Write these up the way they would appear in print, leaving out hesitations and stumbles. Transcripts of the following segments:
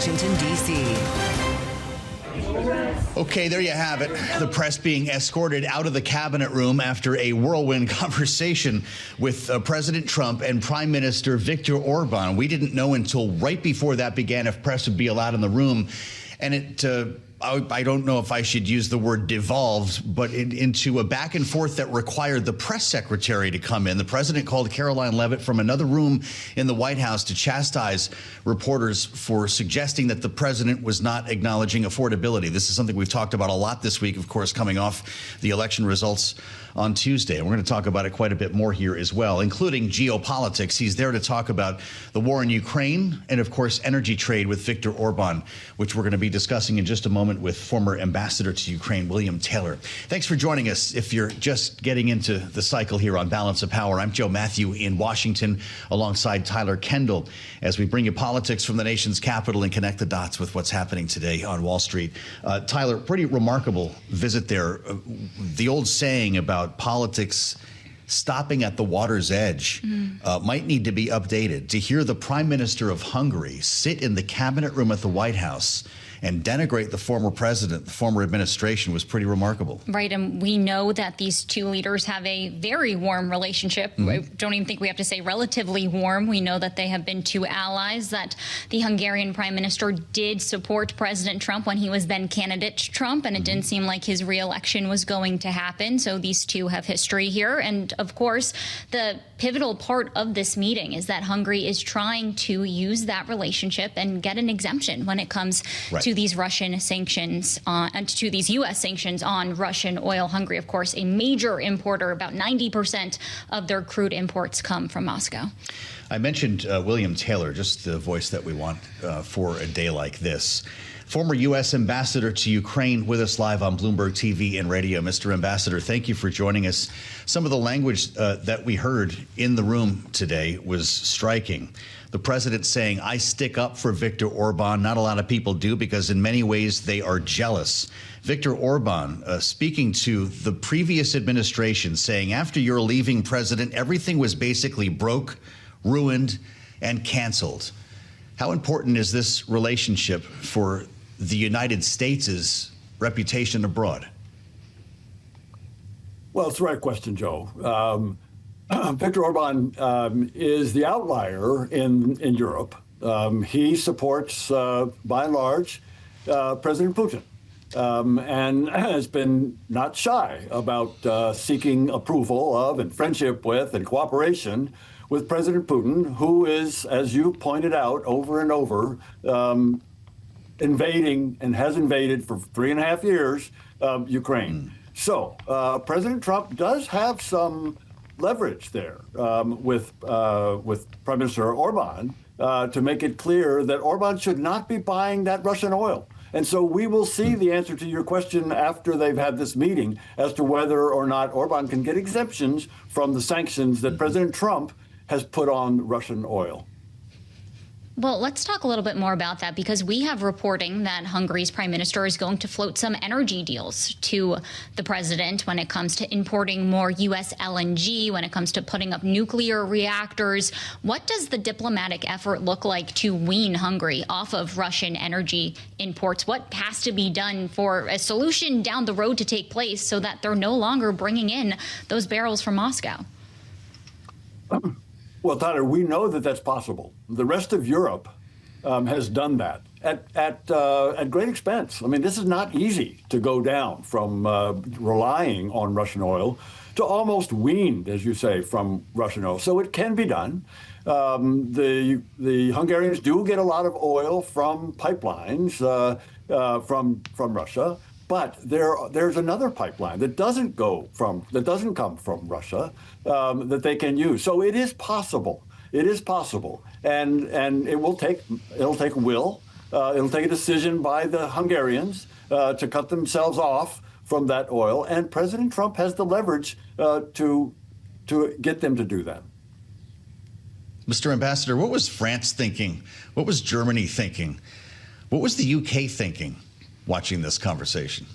Washington, D.C. Okay, there you have it. The press being escorted out of the cabinet room after a whirlwind conversation with President Trump and Prime Minister Viktor Orban. We didn't know until right before that began if press would be allowed in the room. And I don't know if I should use the word devolved, but into a back and forth that required the press secretary to come in. The president called Caroline Leavitt from another room in the White House to chastise reporters for suggesting that the president was not acknowledging affordability. This is something we've talked about a lot this week, of course, coming off the election results on Tuesday. And we're going to talk about it quite a bit more here as well, including geopolitics. He's there to talk about the war in Ukraine and, of course, energy trade with Viktor Orban, which we're going to be discussing in just a moment with former ambassador to Ukraine, William Taylor. Thanks for joining us. If you're just getting into the cycle here on Balance of Power, I'm Joe Mathieu in Washington alongside Tyler Kendall as we bring you politics from the nation's capital and connect the dots with what's happening today on Wall Street. Tyler, pretty remarkable visit there. The old saying about politics stopping at the water's edge might need to be updated. To hear the Prime Minister of Hungary sit in the cabinet room at the White House and denigrate the former president, the former administration, was pretty remarkable. Right, and we know that these two leaders have a very warm relationship. I don't even think we have to say relatively warm. We know that they have been two allies, that the Hungarian prime minister did support President Trump when he was then candidate Trump, and it didn't seem like his reelection was going to happen. So these two have history here. And of course, the pivotal part of this meeting is that Hungary is trying to use that relationship and get an exemption when it comes to these Russian sanctions and to these U.S. sanctions on Russian oil. Hungary, of course, a major importer. About 90% of their crude imports come from Moscow. I mentioned William Taylor, just the voice that we want for a day like this. Former U.S. ambassador to Ukraine with us live on Bloomberg TV and radio. Mr. Ambassador, thank you for joining us. Some of the language that we heard in the room today was striking. The president saying, I stick up for Viktor Orban. Not a lot of people do because in many ways they are jealous. Viktor Orban speaking to the previous administration saying after your leaving president, everything was basically broke, ruined, and canceled. How important is this relationship for the United States' reputation abroad? Well, it's the right question, Joe. Viktor Orban is the outlier in Europe. He supports, by and large, President Putin, and has been not shy about seeking approval of and friendship with and cooperation with President Putin, who is, as you pointed out over and over, invading and has invaded for 3.5 years Ukraine. So President Trump does have some leverage there with Prime Minister Orban to make it clear that Orban should not be buying that Russian oil. And so we will see the answer to your question after they've had this meeting as to whether or not Orban can get exemptions from the sanctions that President Trump has put on Russian oil. Well, let's talk a little bit more about that, because we have reporting that Hungary's prime minister is going to float some energy deals to the president when it comes to importing more U.S. LNG, when it comes to putting up nuclear reactors. What does the diplomatic effort look like to wean Hungary off of Russian energy imports? What has to be done for a solution down the road to take place so that they're no longer bringing in those barrels from Moscow? Well, Tyler, we know that that's possible. The rest of Europe has done that at great expense. I mean, this is not easy to go down from relying on Russian oil to almost weaned, as you say, from Russian oil. So it can be done. The Hungarians do get a lot of oil from pipelines from Russia. But there's another pipeline that doesn't come from Russia that they can use. So it is possible. It is possible, and it'll take a decision by the Hungarians to cut themselves off from that oil, and President Trump has the leverage to get them to do that. Mr. Ambassador, what was France thinking? What was Germany thinking? What was the UK thinking watching this conversation?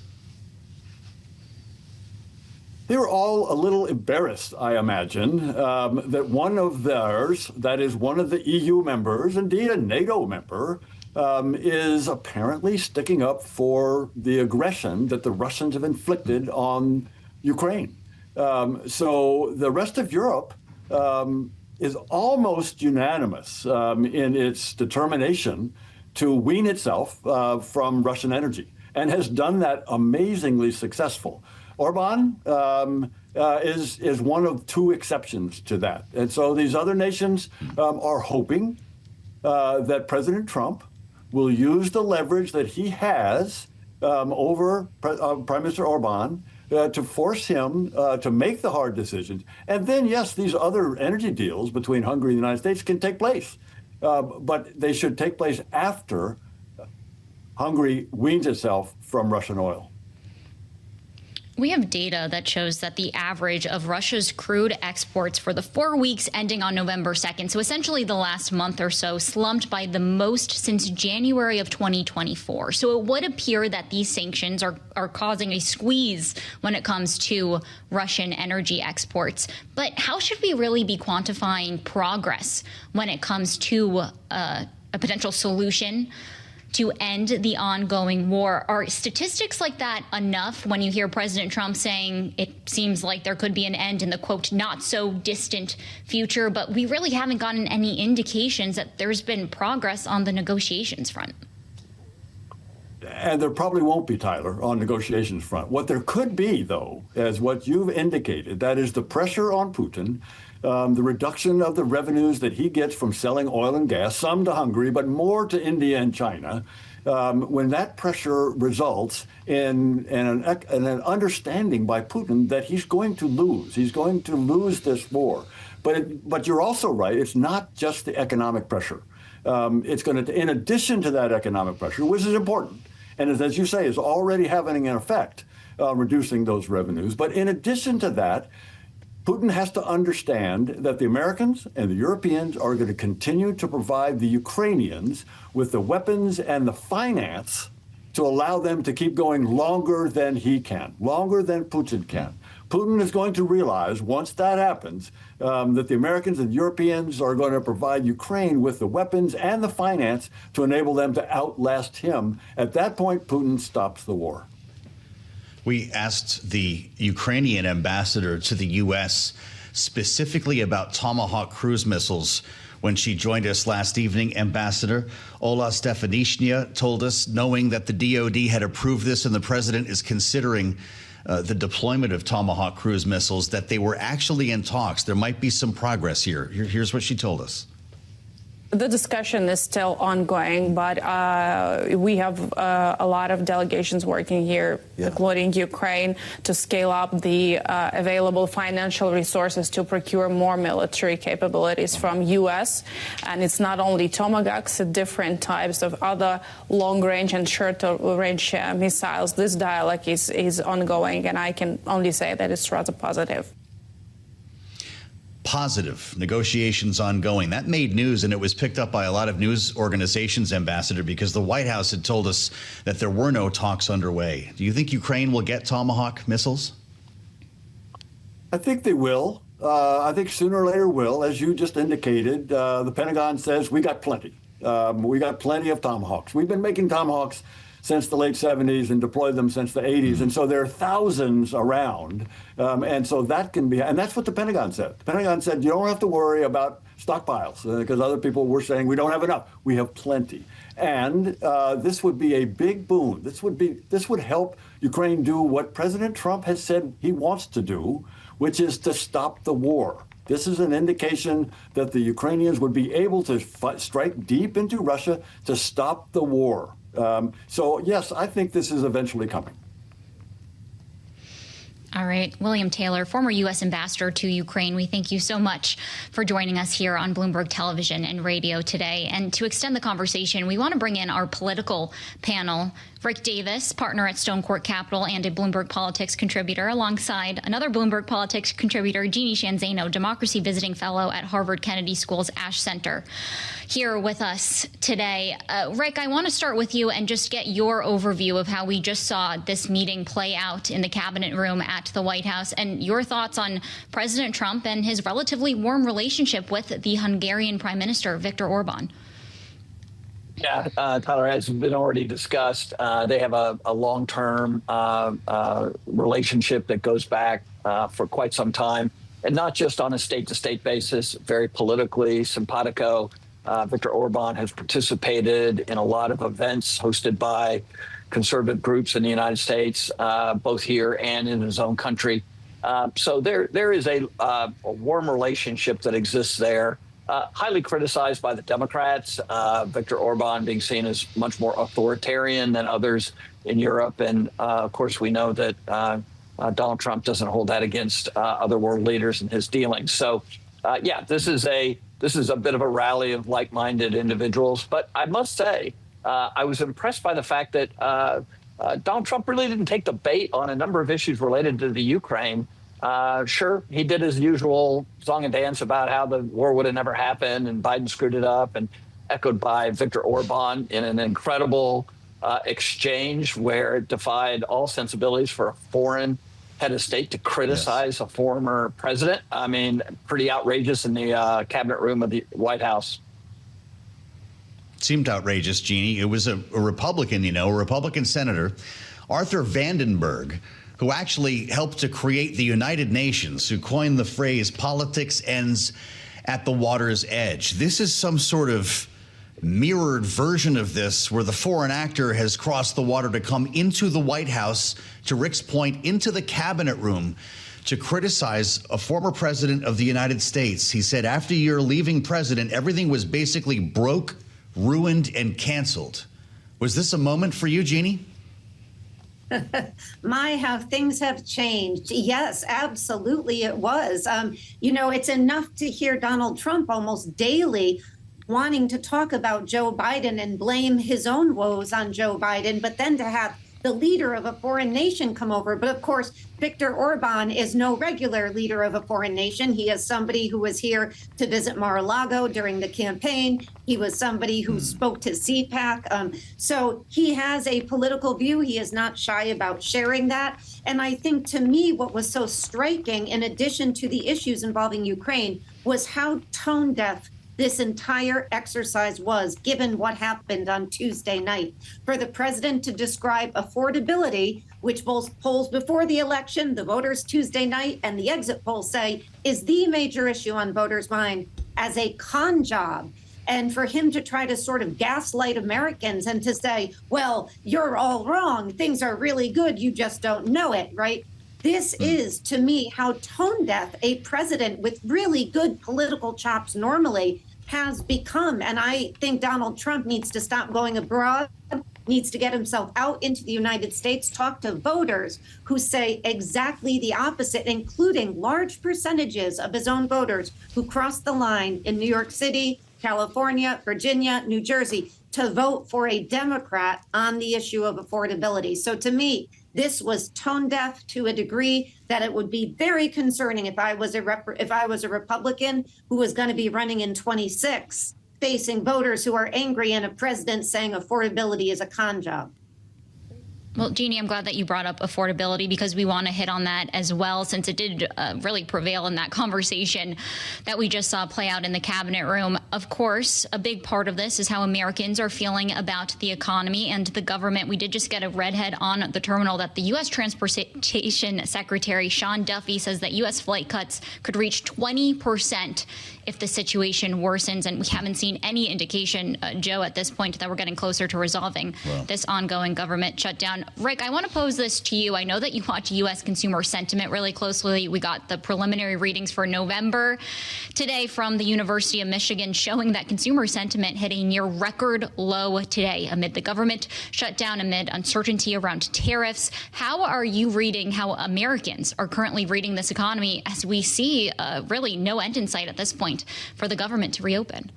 They were all a little embarrassed, I imagine, that one of theirs, that is one of the EU members, indeed a NATO member, is apparently sticking up for the aggression that the Russians have inflicted on Ukraine. So the rest of Europe is almost unanimous in its determination to wean itself from Russian energy, and has done that amazingly successful. Orban is one of two exceptions to that. And so these other nations are hoping that President Trump will use the leverage that he has over Prime Minister Orban to force him to make the hard decisions. And then, yes, these other energy deals between Hungary and the United States can take place. But they should take place after Hungary weans itself from Russian oil. We have data that shows that the average of Russia's crude exports for the 4 weeks ending on November 2nd, so essentially the last month or so, slumped by the most since January of 2024. So it would appear that these sanctions are causing a squeeze when it comes to Russian energy exports. But how should we really be quantifying progress when it comes to a potential solution to end the ongoing war? Are statistics like that enough when you hear President Trump saying it seems like there could be an end in the, quote, not so distant future, but we really haven't gotten any indications that there's been progress on the negotiations front? And there probably won't be, Tyler, on negotiations front. What there could be, though, is what you've indicated, that is the pressure on Putin, the reduction of the revenues that he gets from selling oil and gas, some to Hungary, but more to India and China. When that pressure results in an understanding by Putin that he's going to lose this war. But you're also right, it's not just the economic pressure. It's going to, in addition to that economic pressure, which is important, and as you say, is already having an effect, reducing those revenues. But in addition to that, Putin has to understand that the Americans and the Europeans are going to continue to provide the Ukrainians with the weapons and the finance to allow them to keep going longer than he can, longer than Putin can. Putin is going to realize, once that happens, that the Americans and Europeans are going to provide Ukraine with the weapons and the finance to enable them to outlast him. At that point, Putin stops the war. We asked the Ukrainian ambassador to the U.S. specifically about Tomahawk cruise missiles when she joined us last evening. Ambassador Ola Stefanishnya told us, knowing that the DOD had approved this and the president is considering the deployment of Tomahawk cruise missiles, that they were actually in talks. There might be some progress here. Here's what she told us. The discussion is still ongoing, but we have a lot of delegations working here, including Ukraine, to scale up the available financial resources to procure more military capabilities from U.S. And it's not only Tomahawks, different types of other long-range and short-range missiles. This dialogue is ongoing, and I can only say that it's rather positive. Positive. Negotiations ongoing. That made news, and it was picked up by a lot of news organizations, Ambassador, because the White House had told us that there were no talks underway. Do you think Ukraine will get Tomahawk missiles? I think they will. I think sooner or later will. As you just indicated, the Pentagon says we got plenty. We got plenty of Tomahawks. We've been making Tomahawks since the late 70s and deployed them since the 80s. And so there are thousands around. And so that can be, and that's what the Pentagon said. The Pentagon said, you don't have to worry about stockpiles, because other people were saying we don't have enough. We have plenty. And this would be a big boon. This would help Ukraine do what President Trump has said he wants to do, which is to stop the war. This is an indication that the Ukrainians would be able to strike deep into Russia to stop the war. So, yes, I think this is eventually coming. All right. William Taylor, former U.S. ambassador to Ukraine, we thank you so much for joining us here on Bloomberg Television and Radio today. And to extend the conversation, we want to bring in our political panel. Rick Davis, partner at Stonecourt Capital and a Bloomberg Politics contributor, alongside another Bloomberg Politics contributor, Jeanne Zaino, Democracy Visiting Fellow at Harvard Kennedy School's Ash Center, here with us today. Rick, I want to start with you and just get your overview of how we just saw this meeting play out in the cabinet room at the White House, and your thoughts on President Trump and his relatively warm relationship with the Hungarian Prime Minister, Viktor Orban. Yeah, Tyler, as has been already discussed, they have a long-term relationship that goes back for quite some time, and not just on a state-to-state basis, very politically simpatico. Viktor Orban has participated in a lot of events hosted by conservative groups in the United States, both here and in his own country. So there is a warm relationship that exists there. Highly criticized by the Democrats, Viktor Orban being seen as much more authoritarian than others in Europe. And of course, we know that Donald Trump doesn't hold that against other world leaders in his dealings. So, yeah, this is a bit of a rally of like-minded individuals. But I must say, I was impressed by the fact that Donald Trump really didn't take the bait on a number of issues related to the Ukraine. Sure, he did his usual song and dance about how the war would have never happened and Biden screwed it up, and echoed by Viktor Orban in an incredible exchange where it defied all sensibilities for a foreign head of state to criticize a former president. I mean, pretty outrageous in the cabinet room of the White House. Seemed outrageous, Jeannie. It was a Republican, a Republican senator, Arthur Vandenberg, who actually helped to create the United Nations, who coined the phrase politics ends at the water's edge. This is some sort of mirrored version of this, where the foreign actor has crossed the water to come into the White House, to Rick's point, into the cabinet room, to criticize a former president of the United States. He said, after you're leaving president, everything was basically broke, ruined, and canceled. Was this a moment for you, Jeannie? My, how things have changed. Yes, absolutely it was. It's enough to hear Donald Trump almost daily wanting to talk about Joe Biden and blame his own woes on Joe Biden, but then to have the leader of a foreign nation come over. But of course, Viktor Orban is no regular leader of a foreign nation. He is somebody who was here to visit Mar-a-Lago during the campaign. He was somebody who spoke to CPAC. So he has a political view. He is not shy about sharing that. And I think, to me, what was so striking, in addition to the issues involving Ukraine, was how tone deaf this entire exercise was, given what happened on Tuesday night. For the president to describe affordability, which both polls before the election, the voters Tuesday night, and the exit polls say is the major issue on voters' mind, as a con job. And for him to try to sort of gaslight Americans and to say, well, you're all wrong, things are really good, you just don't know it, right? This is, to me, how tone deaf a president with really good political chops normally has become. And I think Donald Trump needs to stop going abroad, needs to get himself out into the United States, talk to voters who say exactly the opposite, including large percentages of his own voters who crossed the line in New York City, California, Virginia, New Jersey, to vote for a Democrat on the issue of affordability. So to me, this was tone deaf to a degree that it would be very concerning if I was a Republican who was going to be running in 26, facing voters who are angry and a president saying affordability is a con job. Well, Jeannie, I'm glad that you brought up affordability, because we want to hit on that as well, since it did really prevail in that conversation that we just saw play out in the cabinet room. Of course, a big part of this is how Americans are feeling about the economy and the government. We did just get a redhead on the terminal that the U.S. Transportation Secretary Sean Duffy says that U.S. flight cuts could reach 20% if the situation worsens. And we haven't seen any indication, Joe, at this point, that we're getting closer to resolving this ongoing government shutdown. Rick, I want to pose this to you. I know that you watch U.S. consumer sentiment really closely. We got the preliminary readings for November today from the University of Michigan, showing that consumer sentiment hit a near record low today amid the government shutdown, amid uncertainty around tariffs. How are you reading how Americans are currently reading this economy, as we see really no end in sight at this point for the government to reopen?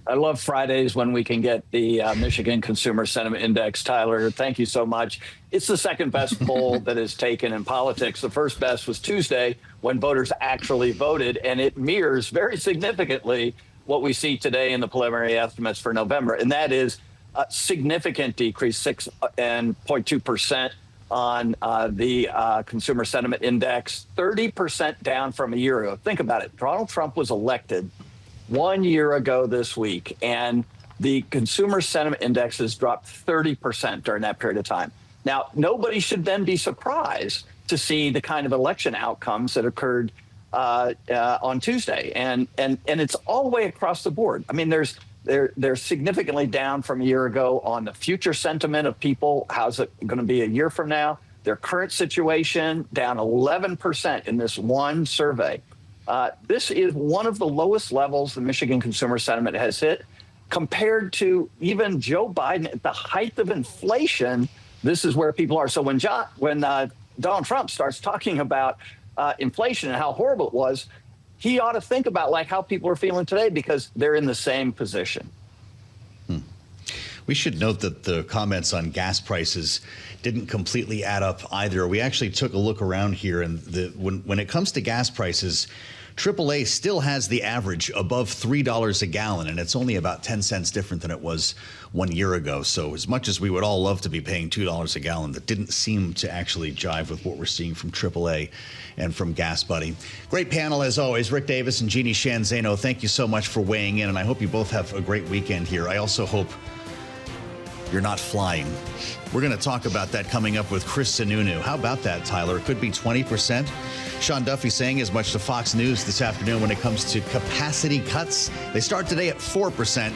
I love Fridays when we can get the Michigan Consumer Sentiment Index. Tyler, thank you so much. It's the second best poll that is taken in politics. The first best was Tuesday, when voters actually voted, and it mirrors very significantly what we see today in the preliminary estimates for November, and that is a significant decrease, 6.2% on the Consumer Sentiment Index, 30% down from a year ago. Think about it. Donald Trump was elected 1 year ago this week, and the consumer sentiment indexes dropped 30% during that period of time. Now, nobody should then be surprised to see the kind of election outcomes that occurred on Tuesday, and it's all the way across the board. I mean, they're significantly down from a year ago on the future sentiment of people. How's it going to be a year from now? Their current situation down 11% in this one survey. This is one of the lowest levels the Michigan consumer sentiment has hit, compared to even Joe Biden at the height of inflation. This is where people are. So when Donald Trump starts talking about inflation and how horrible it was, he ought to think about like how people are feeling today, because they're in the same position. We should note that the comments on gas prices didn't completely add up either. We actually took a look around here, and when it comes to gas prices, AAA still has the average above $3 a gallon, and it's only about 10 cents different than it was 1 year ago. So as much as we would all love to be paying $2 a gallon, that didn't seem to actually jive with what we're seeing from AAA and from Gas Buddy. Great panel as always. Rick Davis and Jeanne Zaino, thank you so much for weighing in, and I hope you both have a great weekend here. I also hope you're not flying. We're going to talk about that coming up with Chris Sununu. How about that, Tyler? It could be 20%. Sean Duffy saying as much to Fox News this afternoon when it comes to capacity cuts. They start today at 4%,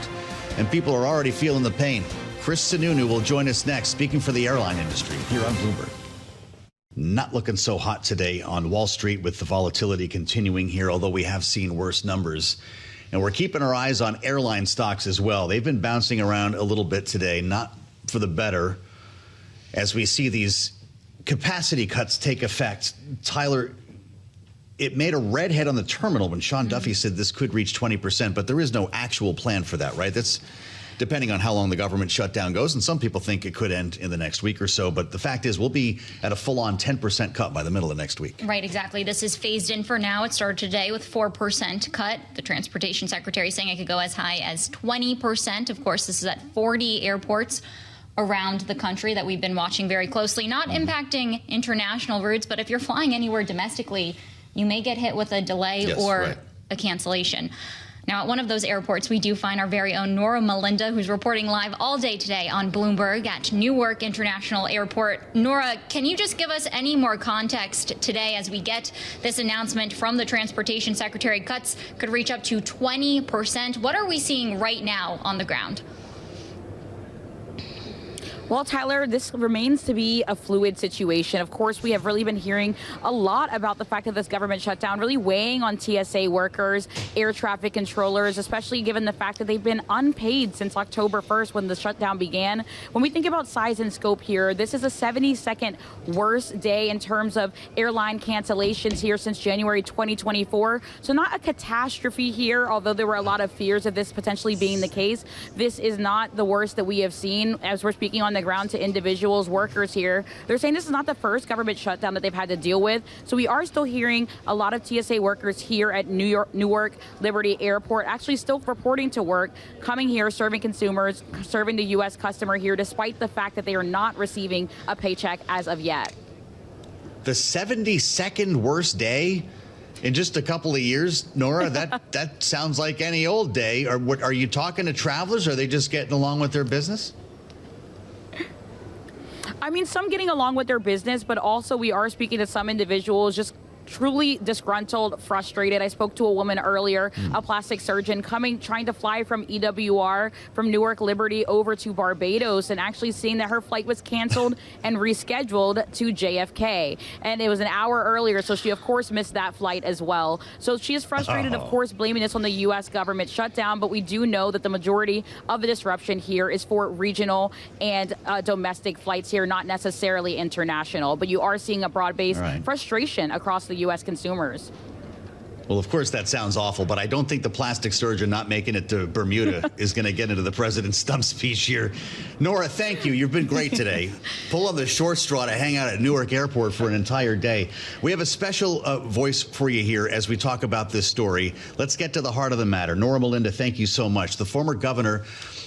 and people are already feeling the pain. Chris Sununu will join us next, speaking for the airline industry here on Bloomberg. Not looking so hot today on Wall Street with the volatility continuing here, although we have seen worse numbers. And we're keeping our eyes on airline stocks as well. They've been bouncing around a little bit today, not for the better, as we see these capacity cuts take effect. Tyler, it made a red head on the terminal when Sean Duffy said this could reach 20%, but there is no actual plan for that, right? That's depending on how long the government shutdown goes, and some people think it could end in the next week or so. But the fact is, we'll be at a full-on 10% cut by the middle of next week. Right, exactly. This is phased in for now. It started today with 4% cut. The transportation secretary saying it could go as high as 20%. Of course, this is at 40 airports around the country that we've been watching very closely, not impacting international routes, but if you're flying anywhere domestically, you may get hit with a delay or a cancellation. Now, at one of those airports, we do find our very own Norah Mulinda, who's reporting live all day today on Bloomberg at Newark International Airport. Norah, can you just give us any more context today as we get this announcement from the Transportation Secretary? Cuts could reach up to 20%. What are we seeing right now on the ground? Well, Tyler, this remains to be a fluid situation. Of course, we have really been hearing a lot about the fact that this government shutdown really weighing on TSA workers, air traffic controllers, especially given the fact that they've been unpaid since October 1st when the shutdown began. When we think about size and scope here, this is a 72nd worst day in terms of airline cancellations here since January 2024. So not a catastrophe here, although there were a lot of fears of this potentially being the case. This is not the worst that we have seen. As we're speaking on the ground to individuals, workers here, they're saying this is not the first government shutdown that they've had to deal with. So we are still hearing a lot of TSA workers here at Newark Liberty Airport actually still reporting to work, coming here, serving consumers, serving the U.S. customer here, despite the fact that they are not receiving a paycheck as of yet. The 72nd worst day in just a couple of years, Norah, that sounds like any old day. Are you talking to travelers? Are they just getting along with their business? I mean, some getting along with their business, but also we are speaking to some individuals just truly disgruntled, frustrated. I spoke to a woman earlier, a plastic surgeon, trying to fly from EWR, from Newark Liberty over to Barbados, and actually seeing that her flight was canceled and rescheduled to JFK. And it was an hour earlier, so she, of course, missed that flight as well. So she is frustrated, of course, blaming this on the U.S. government shutdown, but we do know that the majority of the disruption here is for regional and domestic flights here, not necessarily international. But you are seeing a broad-based frustration across the U.S. consumers. Well, of course, that sounds awful, but I don't think the plastic surgeon not making it to Bermuda is going to get into the president's stump speech here. Norah, thank you. You've been great today. Pull on the short straw to hang out at Newark Airport for an entire day. We have a special voice for you here as we talk about this story. Let's get to the heart of the matter. Norah Mulinda, thank you so much. The former governor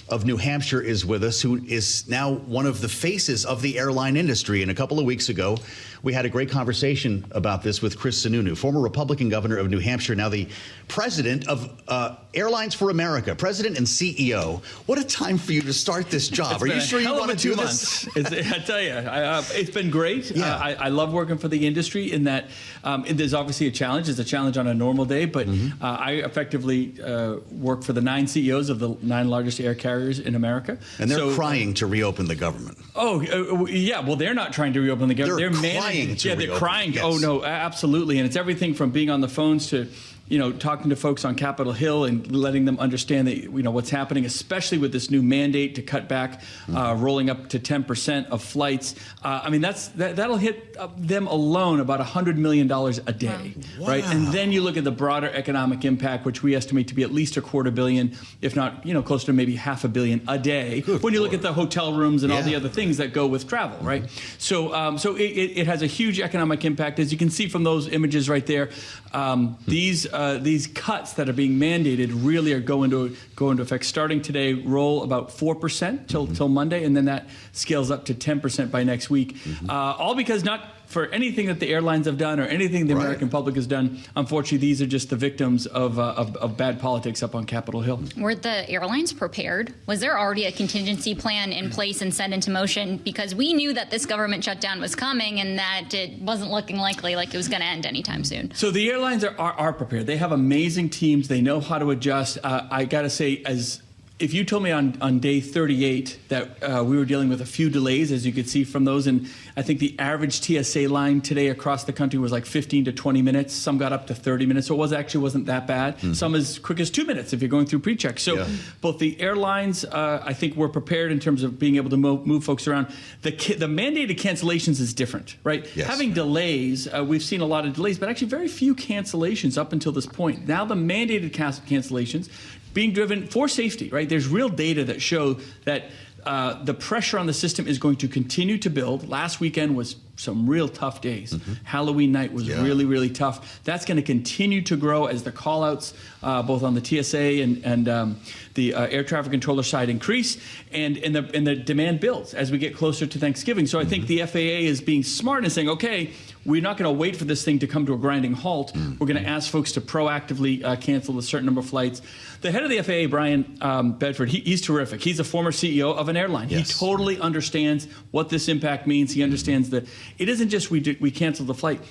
of New Hampshire is with us, who is now one of the faces of the airline industry. And a couple of weeks ago, we had a great conversation about this with Chris Sununu, former Republican governor of New Hampshire, now the president of Airlines for America, president and CEO. What a time for you to start this job. Are you sure you want to do this? I tell you, it's been great. Yeah. I love working for the industry in that there's obviously a challenge. It's a challenge on a normal day, but I effectively work for the 9 CEOs of the 9 largest air carriers in America. And they're crying to reopen the government. Yeah. Well, they're not trying to reopen the government. They're crying to reopen. They're crying. Yes. Oh, no, absolutely. And it's everything from being on the phones to talking to folks on Capitol Hill and letting them understand that, what's happening, especially with this new mandate to cut back, rolling up to 10% of flights. That'll hit them alone about $100 million a day, right? And then you look at the broader economic impact, which we estimate to be at least $250 million, if not, close to maybe $500 million a day. When you look at the hotel rooms and all the other things that go with travel, right? So it has a huge economic impact, as you can see from those images right there. These cuts that are being mandated really are going to effect starting today. Roll about 4% till Monday, and then that scales up to 10% by next week. All because not for anything that the airlines have done or anything the American public has done. Unfortunately, these are just the victims of bad politics up on Capitol Hill. Were the airlines prepared? Was there already a contingency plan in place and set into motion? Because we knew that this government shutdown was coming and that it wasn't looking likely like it was going to end anytime soon. So the airlines are prepared. They have amazing teams. They know how to adjust. I got to say, if you told me on day 38 that we were dealing with a few delays, as you could see from those, and I think the average TSA line today across the country was like 15 to 20 minutes. Some got up to 30 minutes, so it wasn't that bad. Some as quick as 2 minutes if you're going through pre-check. So both the airlines, I think, were prepared in terms of being able to move folks around. The mandated cancellations is different, right? Yes. Having delays, we've seen a lot of delays, but actually very few cancellations up until this point. Now the mandated cancellations being driven for safety, right? There's real data that show that the pressure on the system is going to continue to build. Last weekend was some real tough days. Halloween night was really, really tough. That's going to continue to grow as the call-outs, both on the TSA and the air traffic controller side, increase, and the demand builds as we get closer to Thanksgiving. So I think the FAA is being smart and saying, okay, we're not going to wait for this thing to come to a grinding halt. We're going to ask folks to proactively cancel a certain number of flights. The head of the FAA, Brian Bedford, he's terrific. He's a former CEO of an airline. He totally understands what this impact means. He understands that it isn't just we cancel the flight.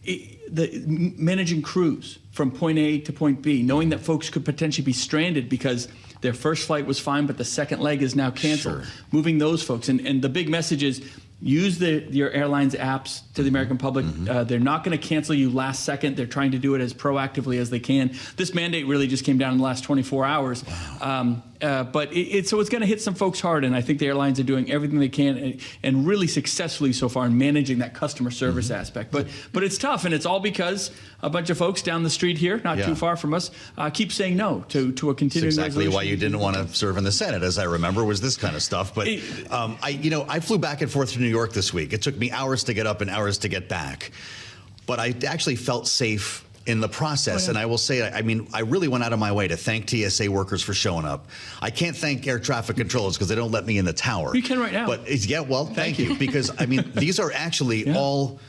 Managing crews from point A to point B, knowing that folks could potentially be stranded because their first flight was fine, but the second leg is now canceled. Moving those folks. And the big message is, use your airline's apps to the American public. They're not going to cancel you last second. They're trying to do it as proactively as they can. This mandate really just came down in the last 24 hours. But it's going to hit some folks hard, and I think the airlines are doing everything they can and really successfully so far in managing that customer service aspect. But it's tough, and it's all because a bunch of folks down the street here, not too far from us, keep saying no to a continuing That's exactly resolution. why you didn't want to serve in the Senate, as I remember, was this kind of stuff. But I flew back and forth to New York this week. It took me hours to get up and hours to get back. But I actually felt safe in the process. And I will say, I really went out of my way to thank TSA workers for showing up. I can't thank air traffic controllers because they don't let me in the tower. You can right now. But thank you. Because, these are actually all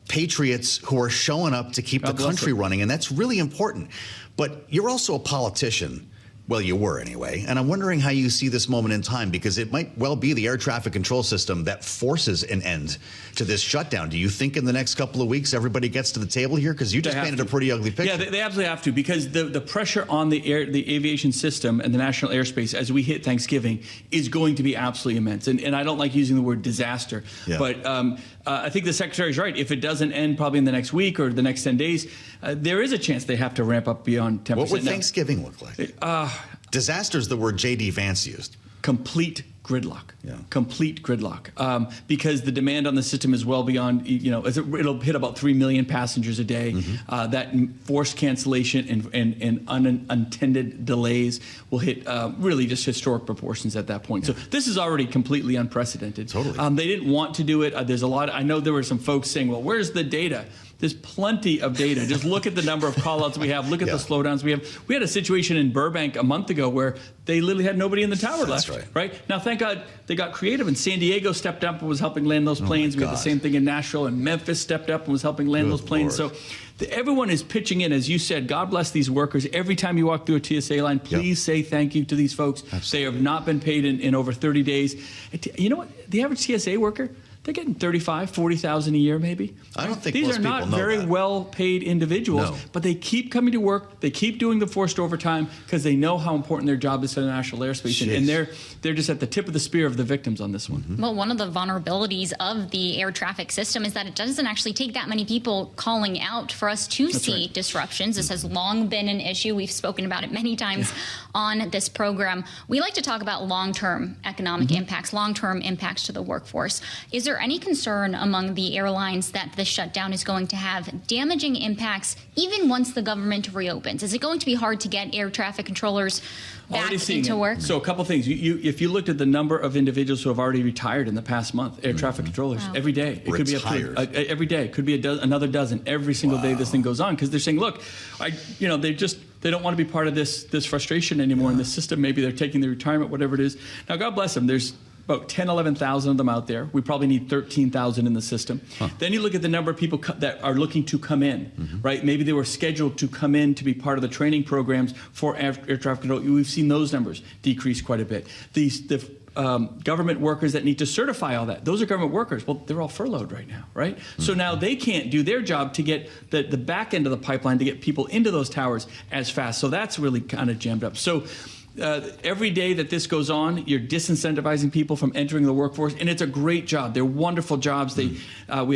patriots who are showing up to keep the country running. And that's really important. But you're also a politician. Well, you were anyway. And I'm wondering how you see this moment in time, because it might well be the air traffic control system that forces an end to this shutdown. Do you think in the next couple of weeks everybody gets to the table here? Because you just painted a pretty ugly picture. Yeah, they absolutely have to, because the pressure on the aviation system and the national airspace as we hit Thanksgiving is going to be absolutely immense. And I don't like using the word disaster, but I think the Secretary's right. If it doesn't end probably in the next week or the next 10 days, there is a chance they have to ramp up beyond 10%. What would Thanksgiving look like? Disaster is the word J.D. Vance used. Complete gridlock. Complete gridlock. Because the demand on the system is well beyond, it'll hit about 3 million passengers a day. That forced cancellation and unintended delays will hit really just historic proportions at that point. So this is already completely unprecedented. Totally. They didn't want to do it. There's a lot. I know there were some folks saying, well, where's the data? There's plenty of data. Just look at the number of call-outs we have. Look at the slowdowns we have. We had a situation in Burbank a month ago where they literally had nobody in the tower left. Right? Now, thank God they got creative, and San Diego stepped up and was helping land those planes. We had the same thing in Nashville, and Memphis stepped up and was helping land those planes. Lord. So everyone is pitching in, as you said. God bless these workers. Every time you walk through a TSA line, please say thank you to these folks. Absolutely. They have not been paid in over 30 days. You know what? The average TSA worker, they're getting $35,000, $40,000 a year, maybe. I don't think these most are not people know very that. well-paid individuals, but they keep coming to work. They keep doing the forced overtime because they know how important their job is to the national airspace, and they're just at the tip of the spear of the victims on this one. Well, one of the vulnerabilities of the air traffic system is that it doesn't actually take that many people calling out for us to see disruptions. This has long been an issue. We've spoken about it many times on this program. We like to talk about long-term economic impacts, long-term impacts to the workforce. Is there any concern among the airlines that the shutdown is going to have damaging impacts even once the government reopens? Is it going to be hard to get air traffic controllers back into work? So a couple things. If you looked at the number of individuals who have already retired in the past month, air traffic controllers, every day. It could be every day. It could be another dozen every single day this thing goes on, because they're saying, look, they don't want to be part of this frustration anymore in the system. Maybe they're taking their retirement, whatever it is. Now, God bless them. There's about 10, 11,000 of them out there. We probably need 13,000 in the system. Then you look at the number of people that are looking to come in, right? Maybe they were scheduled to come in to be part of the training programs for air traffic control. We've seen those numbers decrease quite a bit. The government workers that need to certify all that, those are government workers. Well, they're all furloughed right now, right? So now they can't do their job to get the back end of the pipeline to get people into those towers as fast. So that's really kind of jammed up. So every day that this goes on, you're disincentivizing people from entering the workforce, and it's a great job. They're wonderful jobs. We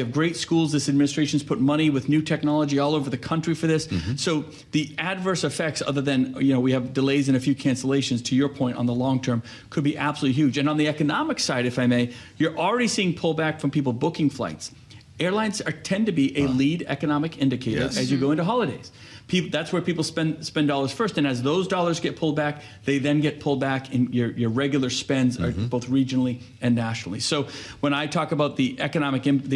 have great schools. This administration's put money with new technology all over the country for this. So the adverse effects, other than we have delays and a few cancellations, to your point, on the long term, could be absolutely huge. And on the economic side, if I may, you're already seeing pullback from people booking flights. Airlines tend to be a lead economic indicator as you go into holidays. That's where people spend dollars first, and as those dollars get pulled back, they then get pulled back in your regular spends, both regionally and nationally. So when I talk about the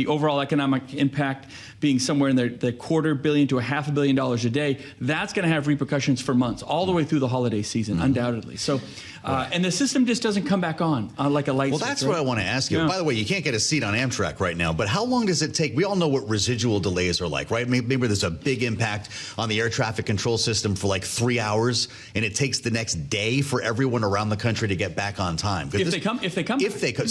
overall economic impact being somewhere in the $250 million to $500 million a day, that's going to have repercussions for months, all the way through the holiday season, undoubtedly. So, and the system just doesn't come back on like a light switch. Well, that's what I want to ask you. By the way, you can't get a seat on Amtrak right now, but how long does it take? We all know what residual delays are like, right? Maybe there's a big impact on the air traffic control system for like 3 hours, and it takes the next day for everyone around the country to get back on time. If they come,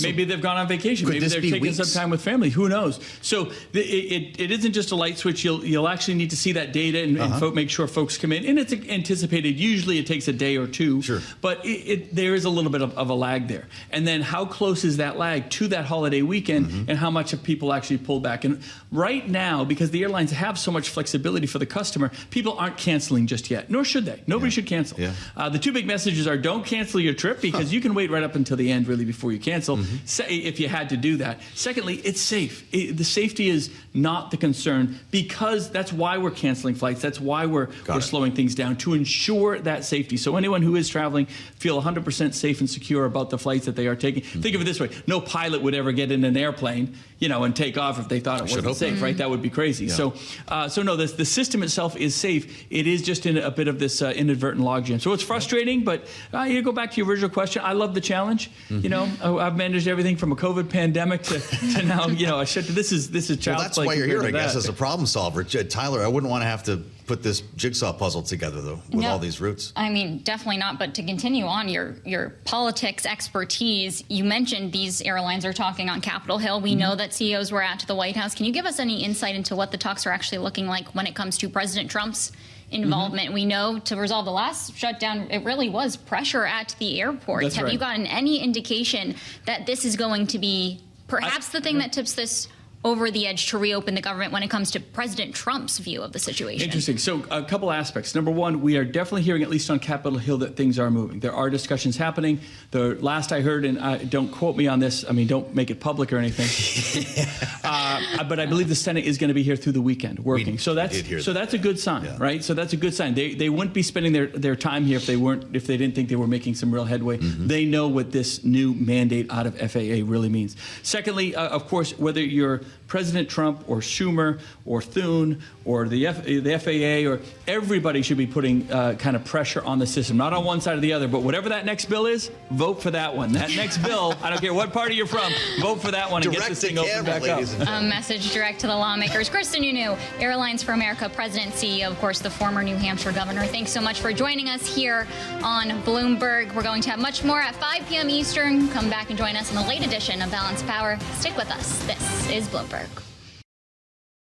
maybe they've gone on vacation. Maybe they're taking some time with family. Who knows? So it isn't just a light switch. You'll actually need to see that data and make sure folks come in. And it's anticipated. Usually it takes a day or two. Sure. But there is a little bit of a lag there. And then how close is that lag to that holiday weekend, and how much have people actually pulled back? And right now, because the airlines have so much flexibility for the customer, people aren't canceling just yet, nor should they. Nobody should cancel. The two big messages are: don't cancel your trip, because you can wait right up until the end, really, before you cancel, if you had to do that. Secondly, it's safe. The safety is not the concern, because that's why we're canceling flights. That's why we're slowing things down, to ensure that safety. So anyone who is traveling feel 100% safe and secure about the flights that they are taking. Think of it this way: no pilot would ever get in an airplane, and take off if they thought it wasn't safe, right? That would be crazy. So no, the system itself is safe. It is just in a bit of this inadvertent logjam. So it's frustrating, but you go back to your original question. I love the challenge. I've managed everything from a COVID pandemic to now, this is child's play. Well, that's why you're here, I guess, as a problem solver. Tyler, I wouldn't want to have to put this jigsaw puzzle together, though, with all these routes. I mean, definitely not. But to continue on your politics expertise, you mentioned these airlines are talking on Capitol Hill. We know that CEOs were at the White House. Can you give us any insight into what the talks are actually looking like when it comes to President Trump's involvement? We know to resolve the last shutdown, it really was pressure at the airports. Have you gotten any indication that this is going to be perhaps the thing that tips this over the edge to reopen the government when it comes to President Trump's view of the situation? Interesting. So a couple aspects. Number one, we are definitely hearing, at least on Capitol Hill, that things are moving. There are discussions happening. The last I heard, and don't quote me on this, I mean, don't make it public or anything, but I believe the Senate is going to be here through the weekend working. So that's a good sign, right? So that's a good sign. They wouldn't be spending their time here if they didn't think they were making some real headway. They know what this new mandate out of FAA really means. Secondly, of course, whether you're President Trump or Schumer or Thune or the FAA or everybody should be putting kind of pressure on the system, not on one side or the other, but whatever that next bill is, vote for that one. That next bill, I don't care what party you're from, vote for that one and get this thing opened back up. A message direct to the lawmakers. Sununu, Airlines for America President, CEO, of course, the former New Hampshire governor. Thanks so much for joining us here on Bloomberg. We're going to have much more at 5 p.m. Eastern. Come back and join us in the late edition of Balanced Power. Stick with us. This is Bloomberg.